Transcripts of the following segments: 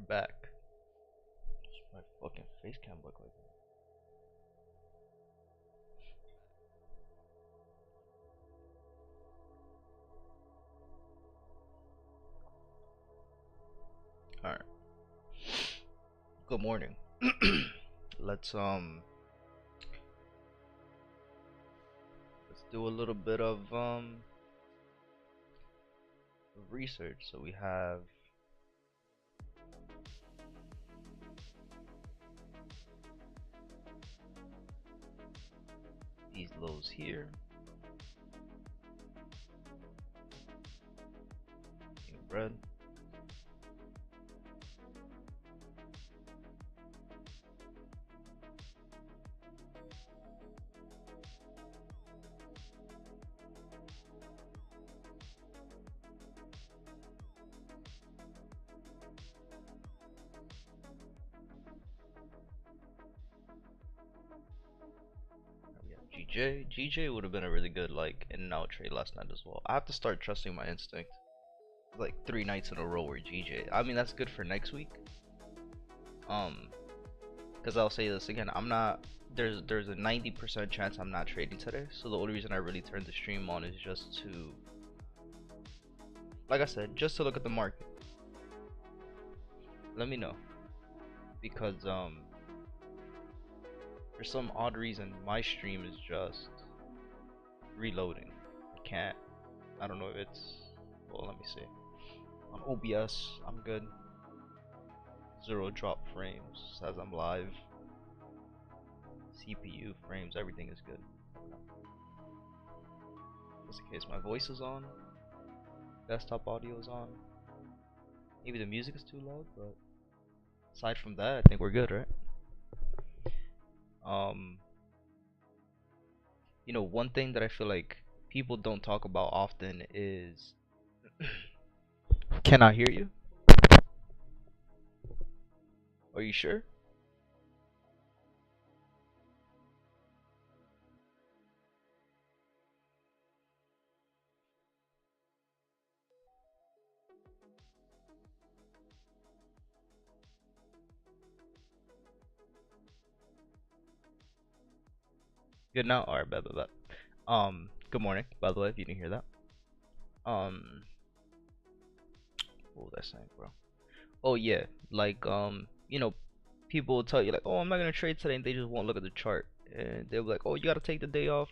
back. My fucking face cam look like that. Alright. Good morning. Let's do a little bit of research. So we have these lows here. Red. GJ would have been a really good like in and out trade last night as well. I have to start trusting my instinct. Like 3 nights in a row where GJ. I mean that's good for next week. Because I'll say this again, I'm not. There's a 90% chance I'm not trading today. So the only reason I really turned the stream on is just to, like I said, just to look at the market. Let me know, because for some odd reason my stream is just reloading. I don't know if it's, well, let me see. On OBS I'm good. 0 drop frames as I'm live. CPU frames, everything is good. Just in case my voice is on, desktop audio is on. Maybe the music is too loud, but aside from that, I think we're good, right? You know, one thing that I feel like people don't talk about often is can I hear you? Are you sure? Good now? Alright, bet. Good morning, by the way, if you didn't hear that. What was I saying, bro? Oh yeah, like you know, people will tell you like, oh, I'm not gonna trade today, and they just won't look at the chart, and they'll be like, oh, you gotta take the day off.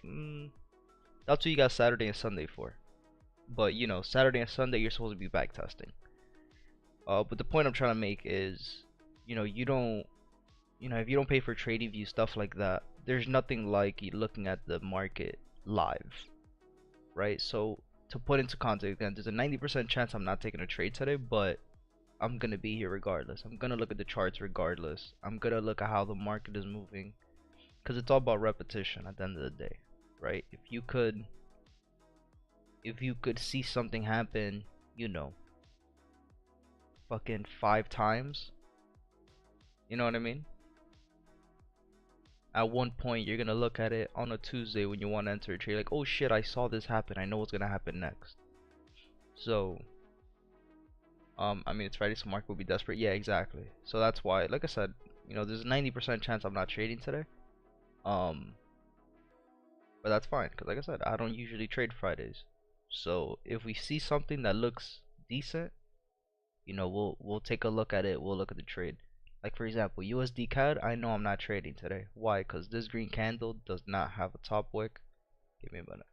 That's what you got Saturday and Sunday for. But you know, Saturday and Sunday you're supposed to be back testing. But the point I'm trying to make is, you know, if you don't pay for trading view stuff like that, there's nothing like you looking at the market live, right? So to put into context again, there's a 90% chance I'm not taking a trade today, but I'm gonna be here regardless. I'm gonna look at the charts regardless. I'm gonna look at how the market is moving, because it's all about repetition at the end of the day, right? If you could see something happen, you know, fucking 5 times, you know what I mean? At one point you're gonna look at it on a Tuesday when you want to enter a trade like, oh shit, I saw this happen, I know what's gonna happen next. So I mean, it's Friday, so market will be desperate. Yeah, exactly. So that's why, like I said, you know, there's a 90% chance I'm not trading today. Um, but that's fine, because like I said, I don't usually trade Fridays. So if we see something that looks decent, you know, we'll take a look at it. We'll look at the trade. Like for example, USD CAD. I know I'm not trading today. Why? Because this green candle does not have a top wick. Give me a minute.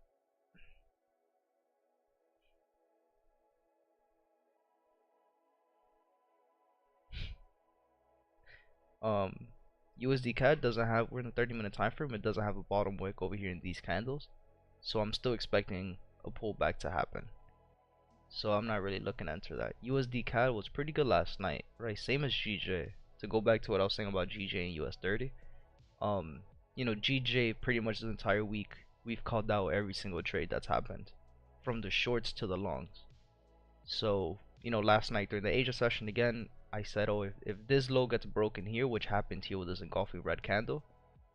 USD CAD doesn't have, we're in the 30-minute time frame, it doesn't have a bottom wick over here in these candles, so I'm still expecting a pullback to happen, so I'm not really looking to enter that. USD CAD was pretty good last night, right? Same as GJ. To go back to what I was saying about GJ and US30, you know, GJ pretty much this entire week we've called out every single trade that's happened, from the shorts to the longs. So, you know, last night during the Asia session again, I said, oh, if this low gets broken here, which happened here with this engulfing red candle,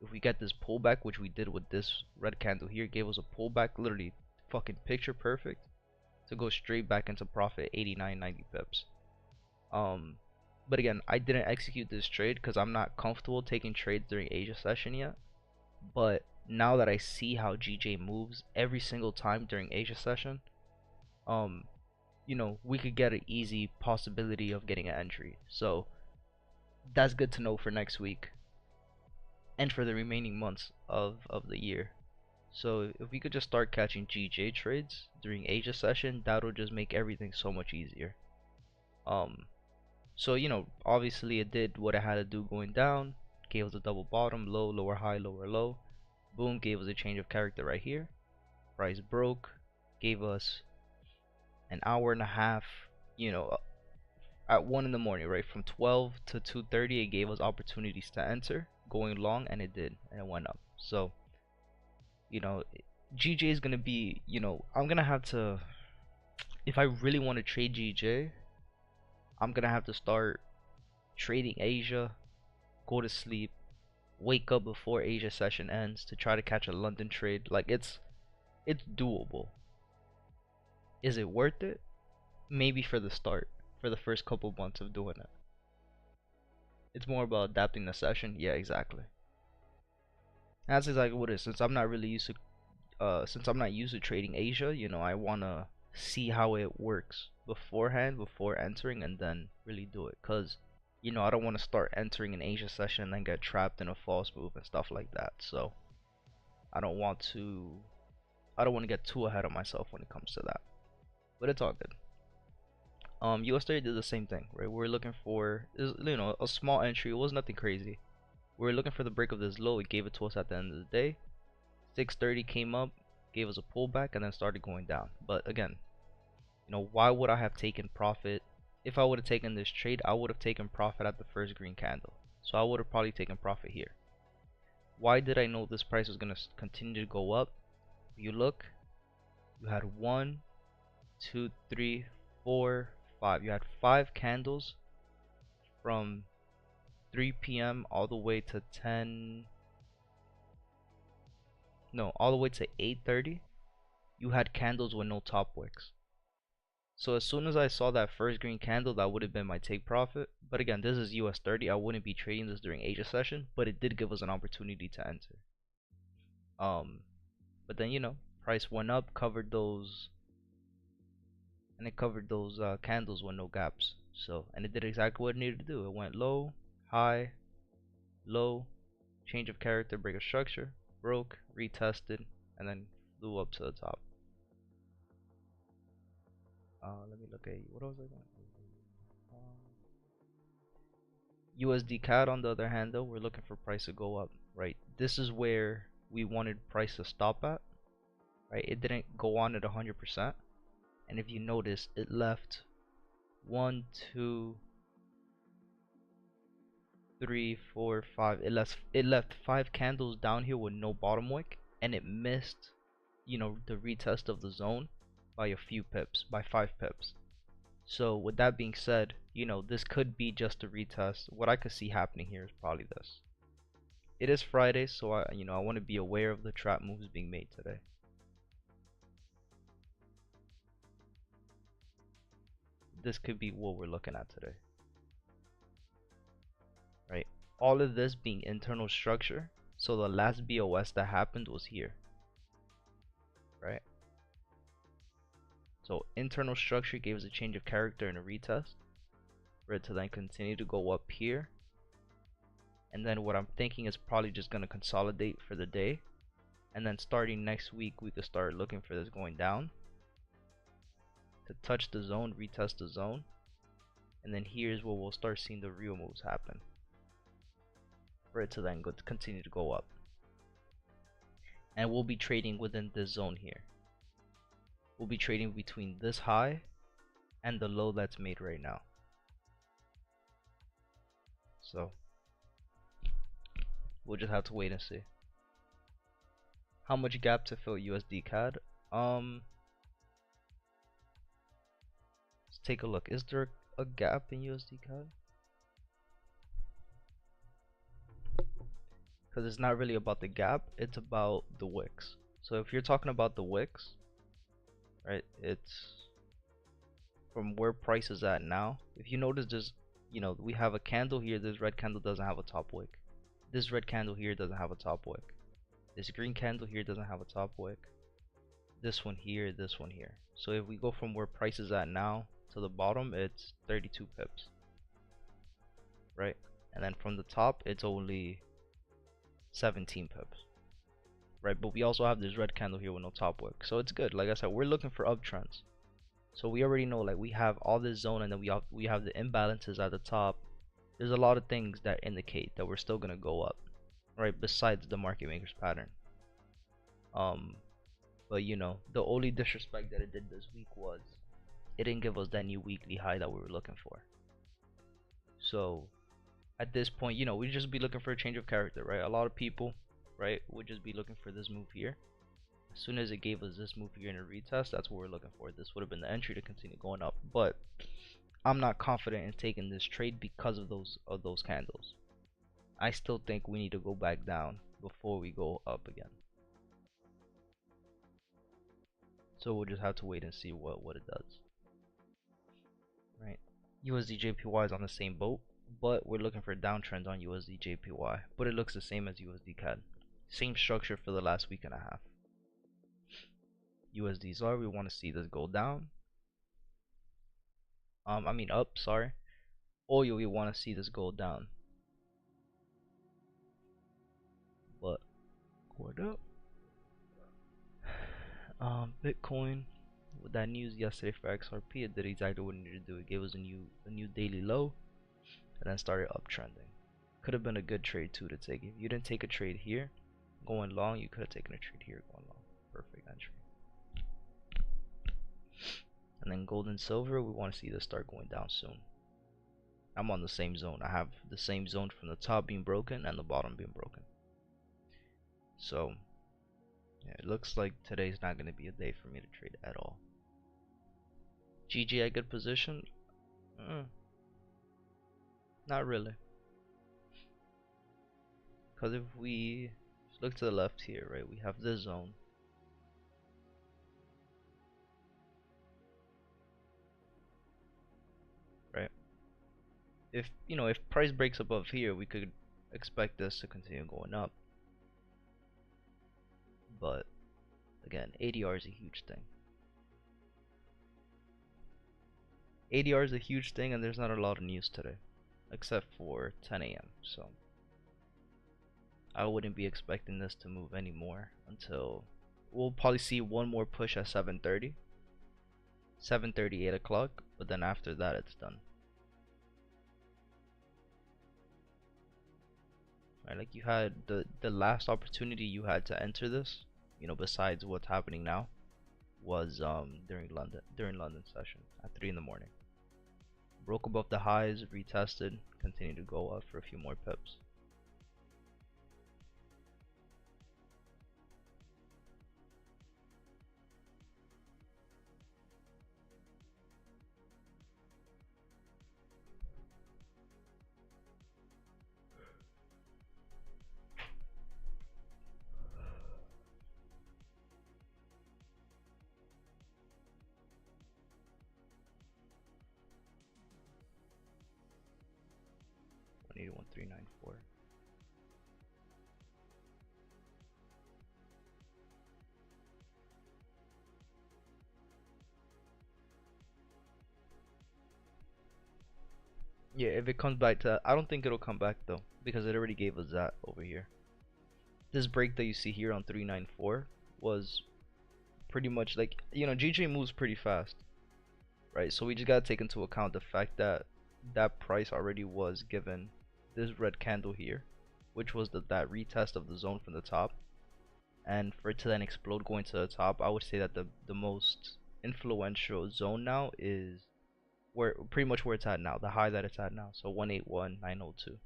if we get this pullback, which we did with this red candle here, gave us a pullback, literally fucking picture perfect, to go straight back into profit, 89, 90 pips. But again, I didn't execute this trade because I'm not comfortable taking trades during Asia session yet. But now that I see how GJ moves every single time during Asia session, um, we could get an easy possibility of getting an entry. So that's good to know for next week and for the remaining months of the year. So if we could just start catching GJ trades during Asia session, that'll just make everything so much easier. Um, so obviously it did what it had to do going down, gave us a double bottom, low, lower high, lower low. Boom, gave us a change of character right here. Price broke, gave us an hour and a half, you know, at 1 in the morning, right? From 12 to 2:30, it gave us opportunities to enter going long, and it did, and it went up. So, you know, GJ is gonna be, I'm gonna have to, if I really want to trade GJ, I'm gonna have to start trading Asia, go to sleep, wake up before Asia session ends to try to catch a London trade. Like it's doable. Is it worth it? Maybe for the start, for the first couple months of doing it. It's more about adapting the session. Yeah, exactly. That's exactly what it is. Since I'm not used to trading Asia, I wanna see how it works beforehand before entering and then really do it. Cause I don't want to start entering an Asia session and then get trapped in a false move and stuff like that. So I don't want to I don't want to get too ahead of myself when it comes to that. But it's all good. US30 did the same thing, right? We're looking for a small entry. It was nothing crazy. We're looking for the break of this low. It gave it to us at the end of the day. 630 came up, gave us a pullback, and then started going down. But again, why would I have taken profit? If I would have taken this trade, I would have taken profit at the first green candle. So I would have probably taken profit here. Why did I know this price was going to continue to go up? If you look, you had 1, 2, 3, 4, 5. You had 5 candles from 3 p.m. all the way to 10. No, all the way to 8:30. You had candles with no top wicks. So as soon as I saw that first green candle, that would have been my take profit. But again, this is US30. I wouldn't be trading this during Asia session, but it did give us an opportunity to enter. But then price went up, covered those, and it covered those candles with no gaps. So, and it did exactly what it needed to do. It went low, high, low, change of character, break of structure, broke, retested, and then flew up to the top. Let me look at what was I going? USD CAD on the other hand, though, we're looking for price to go up, right? This is where we wanted price to stop at, right? It didn't go on at 100%, and if you notice, it left 1, 2, 3, 4, 5. It left 5 candles down here with no bottom wick, and it missed, the retest of the zone by a few pips, by 5 pips. So with that being said, this could be just a retest. What I could see happening here is probably this. It is Friday, so I want to be aware of the trap moves being made today. This could be what we're looking at today. Right? All of this being internal structure, so the last BOS that happened was here. Right? So internal structure gave us a change of character and a retest for it to then continue to go up here. And then what I'm thinking is probably just going to consolidate for the day. And then starting next week, we could start looking for this going down to touch the zone, retest the zone. And then here's where we'll start seeing the real moves happen for it to then continue to go up. And we'll be trading within this zone here. We'll be trading between this high and the low that's made right now. So we'll just have to wait and see. How much gap to fill USD CAD? Let's take a look. Is there a gap in USD CAD? Because it's not really about the gap, it's about the wicks. So if you're talking about the wicks, right, it's from where price is at now. If you notice, You know, we have a candle here. This red candle doesn't have a top wick. This red candle here doesn't have a top wick. This green candle here doesn't have a top wick. This one here, this one here. So if we go from where price is at now to the bottom, it's 32 pips, right? And then from the top, it's only 17 pips, right? But we also have this red candle here with no top wick, so it's good. Like I said, we're looking for uptrends. So we already know, like, we have all this zone, and then we have the imbalances at the top. There's a lot of things that indicate that we're still gonna go up, right? Besides the market makers pattern. But you know, the only disrespect that it did this week was it didn't give us that new weekly high that we were looking for. So at this point, you know, we'd just be looking for a change of character, right? A lot of people, right, would just be looking for this move here. As soon as it gave us this move here in a retest, that's what we're looking for. This would have been the entry to continue going up. But I'm not confident in taking this trade because of those candles. I still think we need to go back down before we go up again. So we'll just have to wait and see what it does. Right? USD JPY is on the same boat, but we're looking for a downtrend on USD JPY. But it looks the same as USD CAD. Same structure for the last week and a half. USD ZAR, we want to see this go down. Up, sorry. Oil, we want to see this go down. But going up. Bitcoin, with that news yesterday for XRP, it did exactly what it needed to do. It gave us a new daily low, and then started uptrending. Could have been a good trade too to take. If you didn't take a trade here, going long, you could have taken a trade here going long. Perfect entry. And then gold and silver, we want to see this start going down soon. I'm on the same zone. I have the same zone from the top being broken and the bottom being broken. So yeah, it looks like today's not going to be a day for me to trade at all. GG at good position? Not really. Because if we look to the left here, right, we have this zone. Right? If, you know, if price breaks above here, we could expect this to continue going up. But again, ADR is a huge thing. ADR is a huge thing, and there's not a lot of news today, except for 10 a.m. So I wouldn't be expecting this to move anymore until we'll probably see one more push at 7:30, 8 o'clock, but then after that it's done. Right, like you had the last opportunity you had to enter this, you know, besides what's happening now, was during London session at 3 in the morning. Broke above the highs, retested, continued to go up for a few more pips. Need 1394. Yeah, if it comes back to that, I don't think it'll come back though, because it already gave us that over here. This break that you see here on 394 was pretty much like, you know, GJ moves pretty fast, right? So we just gotta take into account the fact that that price already was given this red candle here, which was that retest of the zone from the top, and for it to then explode going to the top, I would say that the most influential zone now is pretty much where it's at now, the high that it's at now, so 181,902.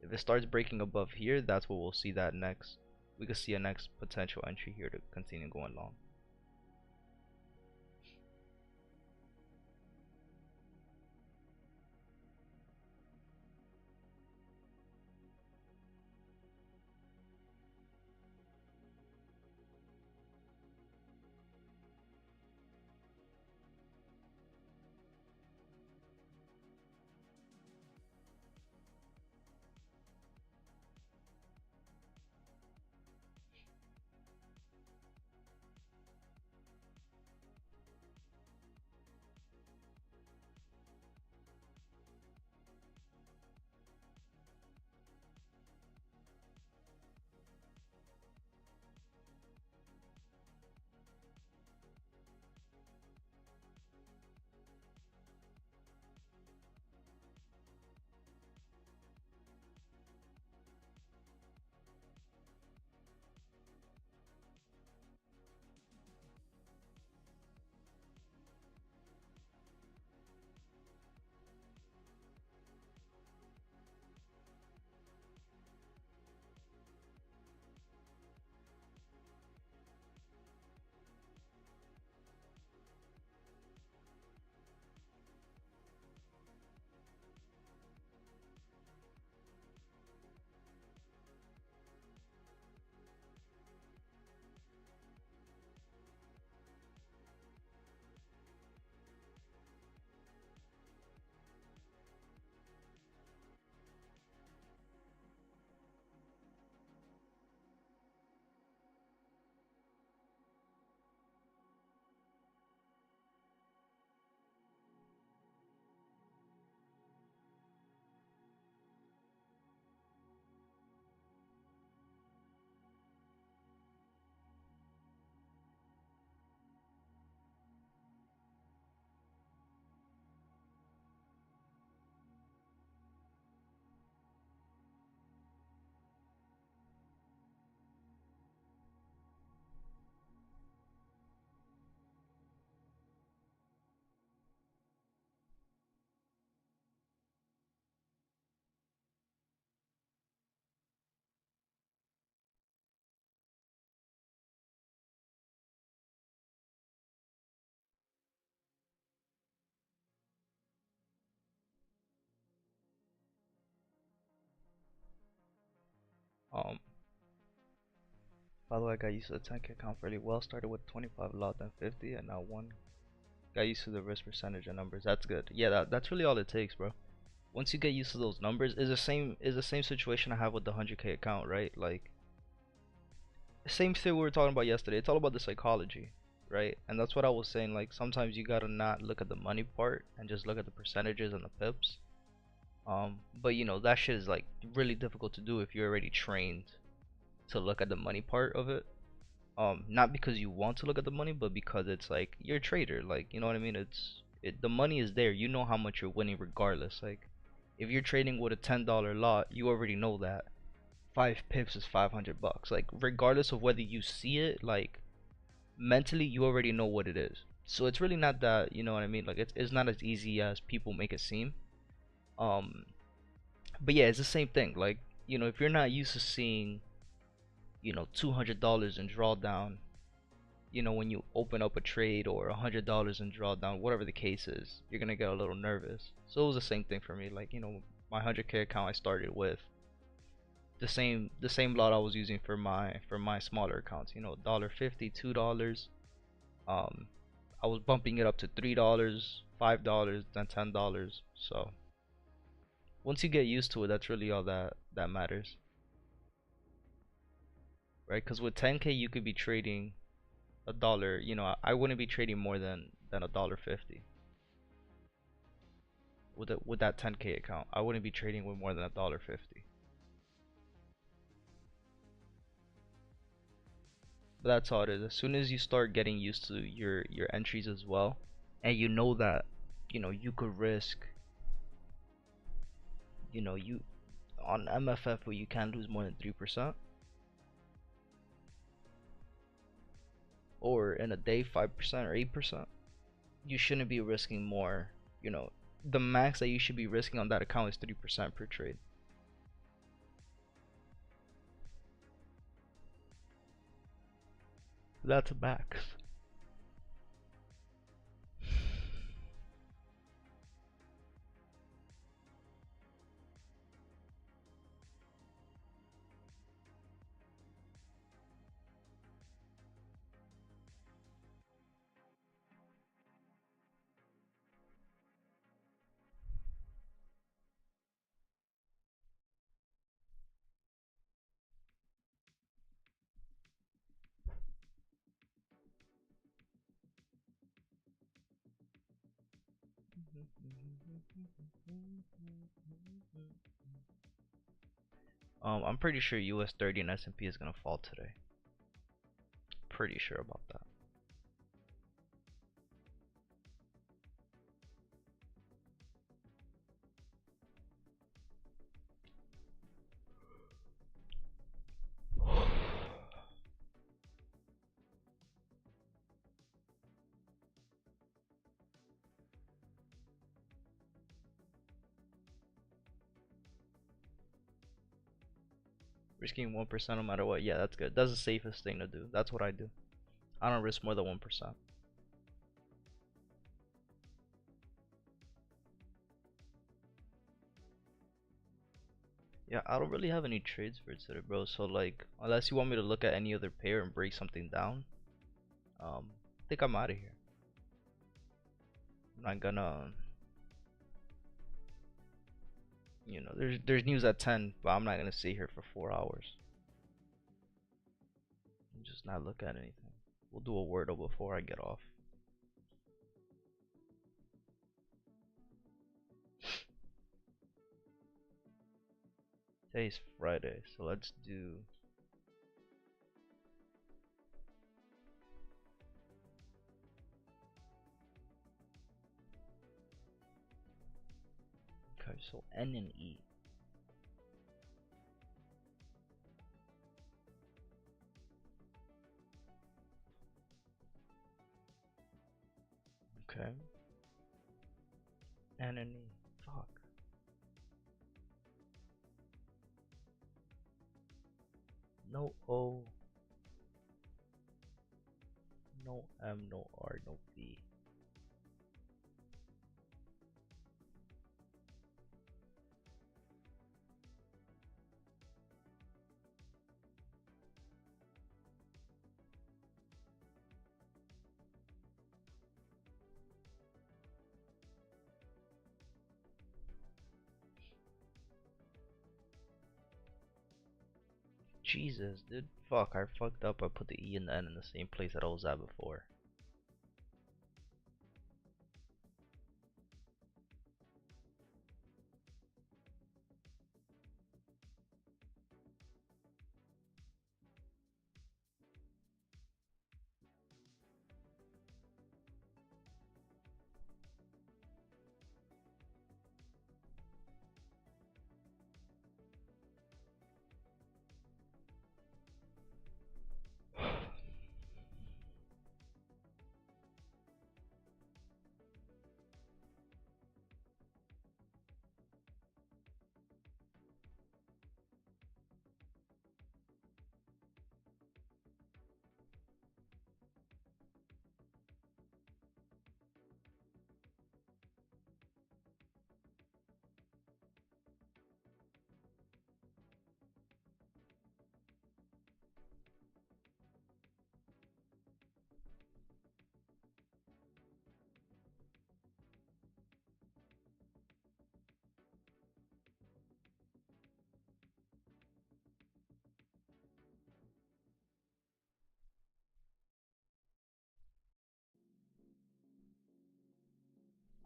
If it starts breaking above here, that's what we'll see that next. We could see a next potential entry here to continue going long. By the way, I got used to the 10K account fairly well. Started with 25 lot, then 50, and now one. Got used to the risk percentage and numbers. That's good. Yeah, that's really all it takes, bro. Once you get used to those numbers, is the same situation I have with the 100K account, right? Like same thing we were talking about yesterday. It's all about the psychology, right? And that's what I was saying. Like sometimes you gotta not look at the money part and just look at the percentages and the pips. But you know that shit is like really difficult to do if you're already trained to look at the money part of it. Not because you want to look at the money, but because it's like you're a trader. Like you know what I mean? The money is there. You know how much you're winning regardless. Like if you're trading with a $10 lot, you already know that 5 pips is 500 bucks. Like regardless of whether you see it, like mentally you already know what it is. So it's really not that, you know what I mean? Like it's not as easy as people make it seem. Um but yeah, it's the same thing. Like, you know, if you're not used to seeing, you know, $200 in drawdown, you know, when you open up a trade, or $100 in drawdown, whatever the case is, you're gonna get a little nervous. So it was the same thing for me. Like, you know, my 100K account I started with the same lot I was using for my smaller accounts. You know, $1.50, $2. Um, I was bumping it up to $3, $5, then $10. So once you get used to it, that's really all that matters, right? Because with 10K you could be trading a dollar. You know, I wouldn't be trading more than $1.50 with that 10K account. I wouldn't be trading with more than $1.50. But that's all it is. As soon as you start getting used to your entries as well, and you know that, you know, you could risk, you know, you on MFF where you can't lose more than 3%, or in a day 5% or 8%, you shouldn't be risking more. You know, the max that you should be risking on that account is 3% per trade. That's a max. I'm pretty sure US 30 and S&P is gonna fall today. Pretty sure about that. Risking 1% no matter what. Yeah, that's good. That's the safest thing to do. That's what I do. I don't risk more than 1%. Yeah, I don't really have any trades for today, bro. So like, unless you want me to look at any other pair and break something down, I think I'm out of here. I'm not gonna, you know, there's news at 10, but I'm not gonna sit here for 4 hours and just not look at anything. We'll do a wordle before I get off. Today's Friday, so let's do. Okay, so N and E. Okay. N and E. Fuck. No O. No M, no R, no B. Jesus, dude. Fuck, I fucked up. I put the E and the N in the same place that I was at before.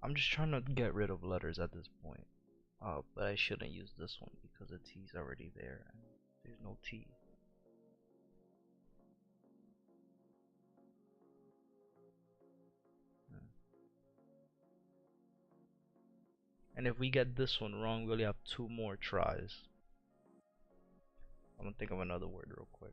I'm just trying to get rid of letters at this point. But I shouldn't use this one because the T's already there and there's no T. And if we get this one wrong, we only have 2 more tries. I'm gonna think of another word real quick.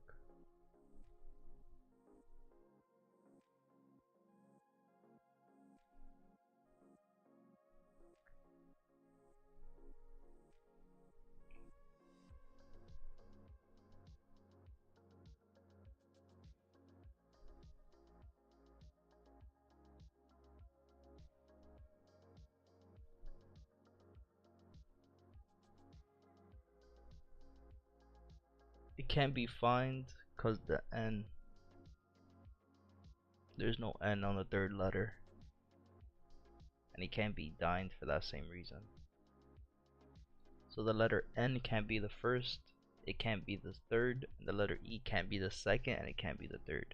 It can't be find because the N, there's no N on the 3rd letter. And it can't be dined for that same reason. So the letter N can't be the 1st, it can't be the 3rd, and the letter E can't be the 2nd, and it can't be the 3rd.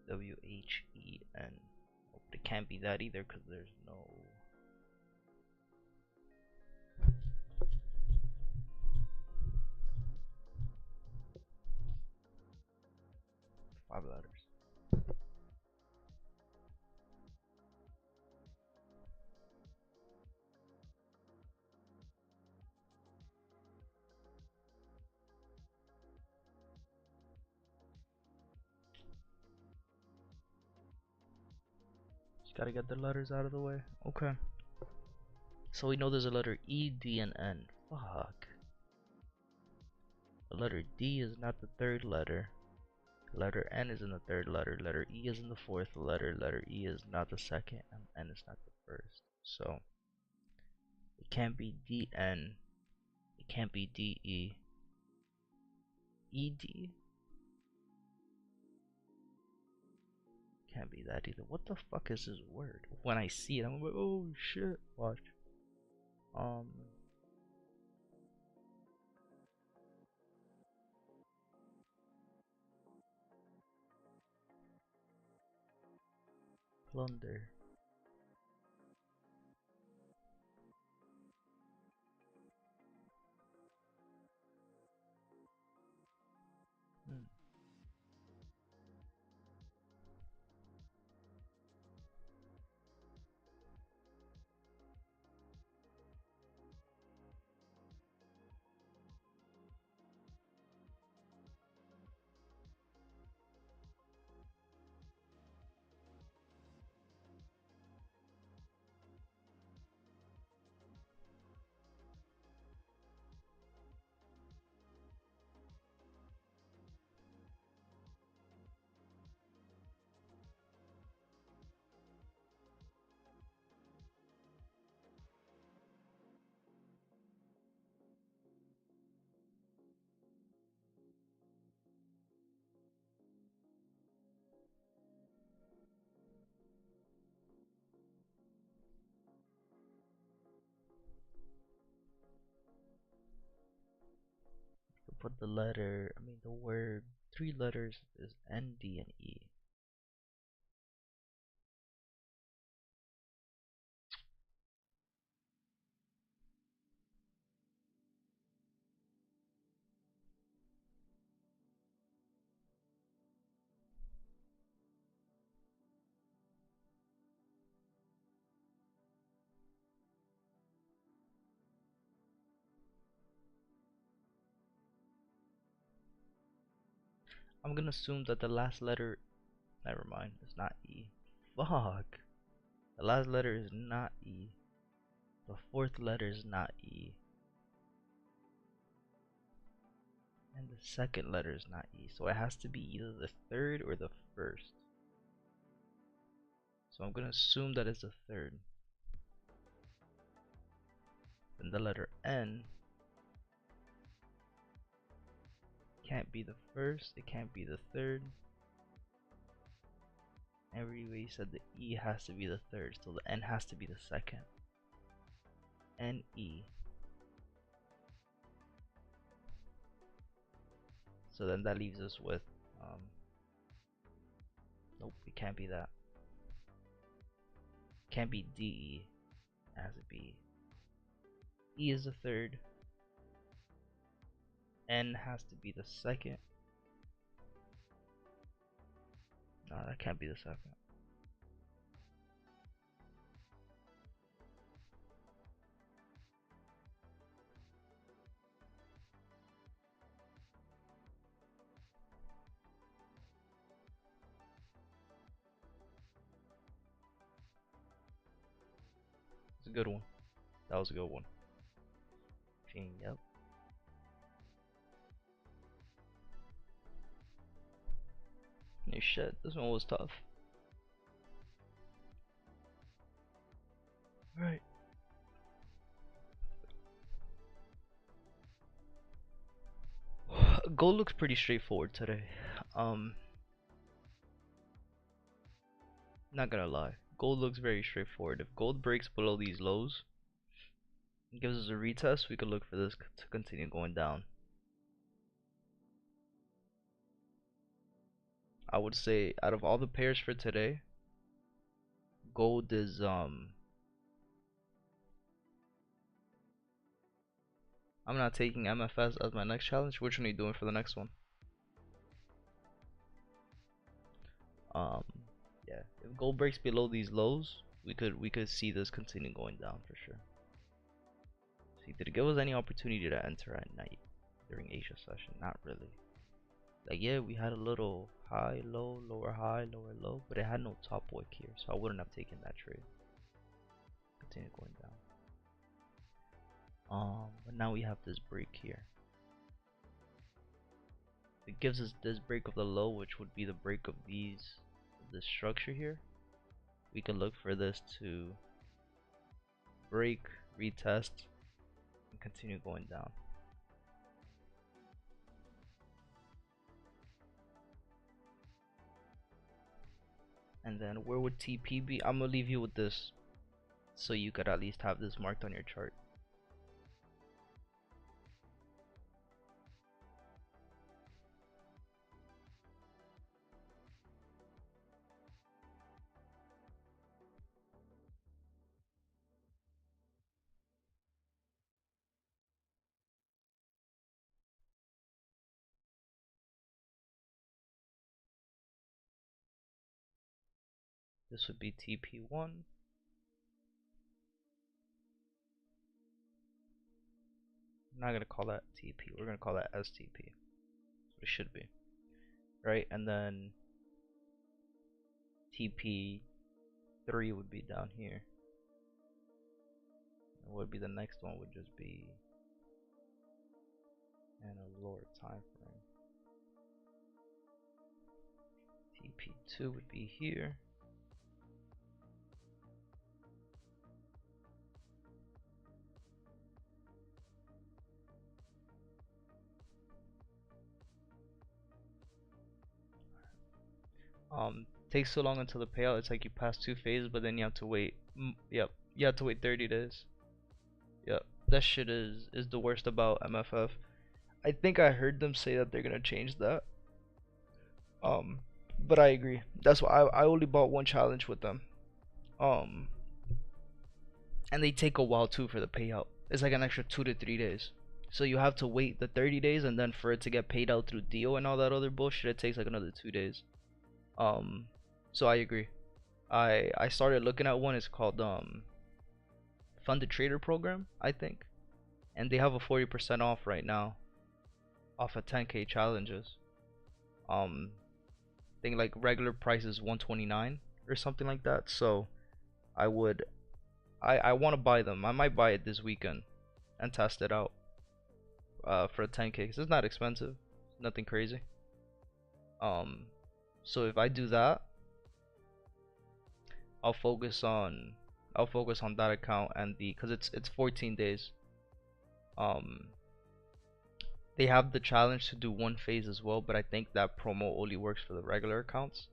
W-H-E-N. Oh, but it can't be that either because there's no... Five letters. Just gotta get the letters out of the way. Okay. So we know there's a letter E, D, and N. Fuck. The letter D is not the 3rd letter. Letter N is in the 3rd letter. Letter E is in the 4th letter. Letter E is not the 2nd, and N is not the 1st. So it can't be DN. It can't be DE. ED. Can't be that either. What the fuck is this word? When I see it, I'm like, oh shit. Watch. Plunder. Hmm. put the letter, I mean the word, 3 letters is N, D, and E. I'm gonna assume that the last letter, never mind, it's not E. Fuck. The last letter is not E. The fourth letter is not E. And the second letter is not E. So it has to be either the third or the first. So I'm gonna assume that it's the third. Then the letter N can't be the first, it can't be the third. Everybody said the E has to be the third, so the N has to be the second. N, E. So then that leaves us with, nope, it can't be that. Can't be D, E. It has to be E is the third. N has to be the second. No, that can't be the second. It's a good one. That was a good one. Yep. No shit, this one was tough. Alright. Gold looks pretty straightforward today. Not gonna lie. Gold looks very straightforward. If gold breaks below these lows, it gives us a retest, we could look for this to continue going down. I would say out of all the pairs for today, gold is I'm not taking MFS as my next challenge. Which one are you doing for the next one? Yeah, if gold breaks below these lows, we could see this continue going down for sure. See, did it give us any opportunity to enter at night during Asia session? Not really. Like, yeah, we had a little high, low, lower high, lower low, but it had no top wick here, so I wouldn't have taken that trade. Continue going down. But now we have this break here. It gives us this break of the low, which would be the break of this structure here. We can look for this to break, retest, and continue going down. And then where would TP be? I'm gonna leave you with this, so you could at least have this marked on your chart. This would be TP1. I'm not gonna call that TP. We're gonna call that STP. That's what it should be, right? And then TP3 would be down here. And what would be the next one would just be in a lower time frame. TP2 would be here. Takes so long until the payout. It's like you pass 2 phases, but then you have to wait. Yep, you have to wait 30 days. Yep, that shit is the worst about MFF. I think I heard them say that they're gonna change that. Um, but I agree. That's why I only bought one challenge with them. Um, and they take a while too for the payout. It's like an extra 2 to 3 days. So you have to wait the 30 days, and then for it to get paid out through deal and all that other bullshit, it takes like another 2 days. Um, so I agree. I started looking at one. It's called Funded Trader Program, I think, and they have a 40% off right now, off of 10K challenges. I think like regular price is 129 or something like that. So I would, I want to buy them. I might buy it this weekend and test it out. For 10K, 'cause it's not expensive, nothing crazy. Um, so if I do that, I'll focus on I'll focus on that account and the because it's 14 days. Um, they have the challenge to do one phase as well, but I think that promo only works for the regular accounts.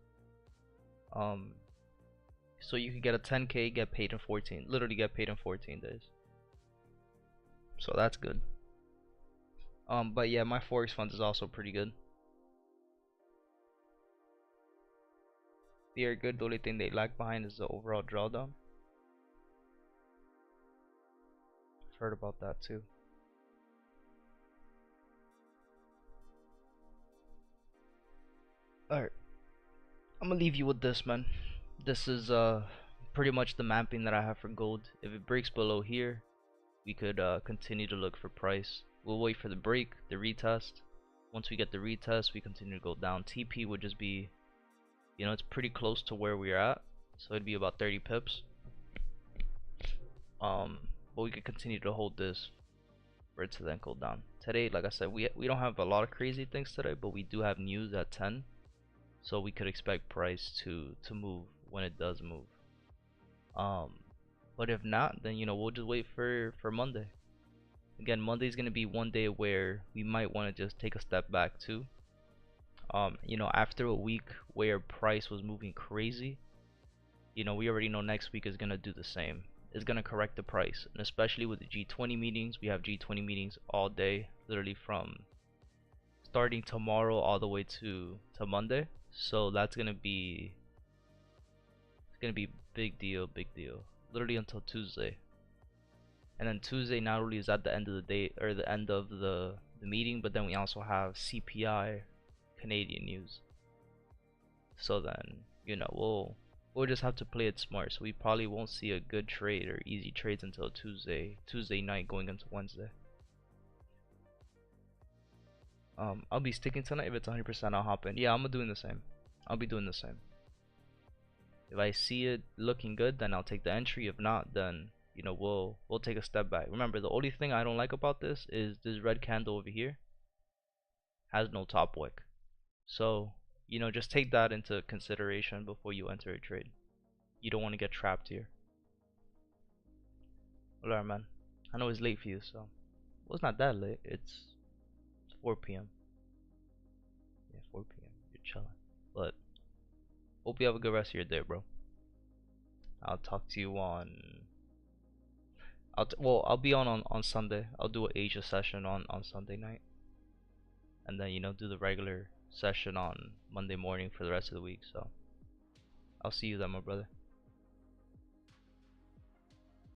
Um, so you can get a 10K, get paid in 14, literally get paid in 14 days. So that's good. But yeah, my Forex funds is also pretty good. They are good. The only thing they lag behind is the overall drawdown. I've heard about that too. Alright, I'm gonna leave you with this, man. This is pretty much the mapping that I have for gold. If it breaks below here, we could continue to look for price. We'll wait for the break, the retest. Once we get the retest, we continue to go down. TP would just be, it's pretty close to where we're at, so it'd be about 30 pips. But we could continue to hold this for it to then go down. Today, like I said, we don't have a lot of crazy things today, but we do have news at 10, so we could expect price to move when it does move. But if not, then we'll just wait for Monday. Again, Monday's gonna be one day where we might want to just take a step back too. After a week where price was moving crazy, we already know next week is gonna do the same. It's gonna correct the price, and especially with the G20 meetings, we have G20 meetings all day, literally from starting tomorrow all the way to Monday. So that's gonna be big deal, literally until Tuesday. And then Tuesday not only is at the end of the day or the end of the meeting, but then we also have CPI Canadian news. So then we'll just have to play it smart. So we probably won't see a good trade or easy trades until Tuesday night going into Wednesday. I'll be sticking tonight. If it's 100%, I'll hop in. Yeah, I'm doing the same. I'll be doing the same. If I see it looking good, then I'll take the entry. If not, then we'll take a step back. Remember, the only thing I don't like about this is this red candle over here has no top wick. So just take that into consideration before you enter a trade. You don't want to get trapped here. Alright, man. I know it's late for you, so well, it's not that late. It's 4 p.m. Yeah, 4 p.m. You're chilling. But hope you have a good rest of your day, bro. I'll talk to you on. I'll be on Sunday. I'll do an Asia session on Sunday night, and then do the regular session on Monday morning for the rest of the week. So I'll see you then, my brother.